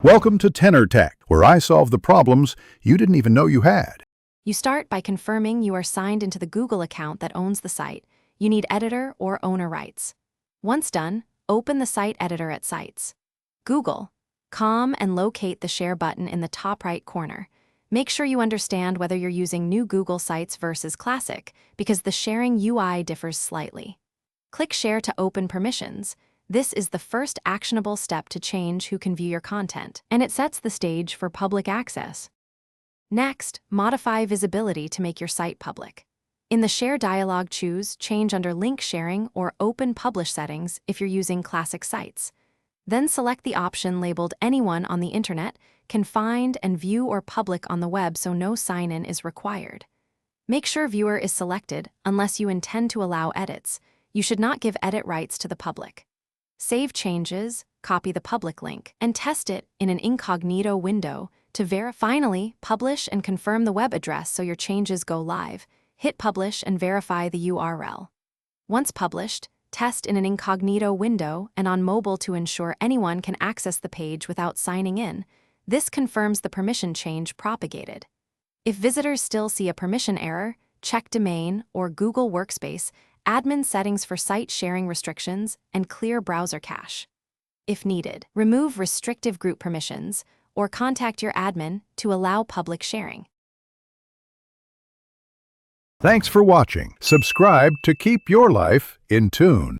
Welcome to Tenor Tech, where I solve the problems you didn't even know you had. You start by confirming you are signed into the Google account that owns the site. You need editor or owner rights. Once done, open the site editor at Sites. Google.com and locate the Share button in the top right corner. Make sure you understand whether you're using new Google Sites versus Classic, because the sharing UI differs slightly. Click Share to open permissions. This is the first actionable step to change who can view your content, and it sets the stage for public access. Next, modify visibility to make your site public. In the Share dialog, choose Change under Link Sharing or Open Publish settings if you're using Classic sites. Then select the option labeled Anyone on the Internet can find and view or public on the web, so no sign-in is required. Make sure Viewer is selected unless you intend to allow edits. You should not give edit rights to the public. Save changes, copy the public link, and test it in an incognito window to verify. Finally, publish and confirm the web address so your changes go live. Hit publish and verify the URL. Once published, test in an incognito window and on mobile to ensure anyone can access the page without signing in. This confirms the permission change propagated. If visitors still see a permission error, check Domain or Google Workspace, admin settings for site sharing restrictions, and clear browser cache. If needed, remove restrictive group permissions or contact your admin to allow public sharing. Thanks for watching. Subscribe to keep your life in tune.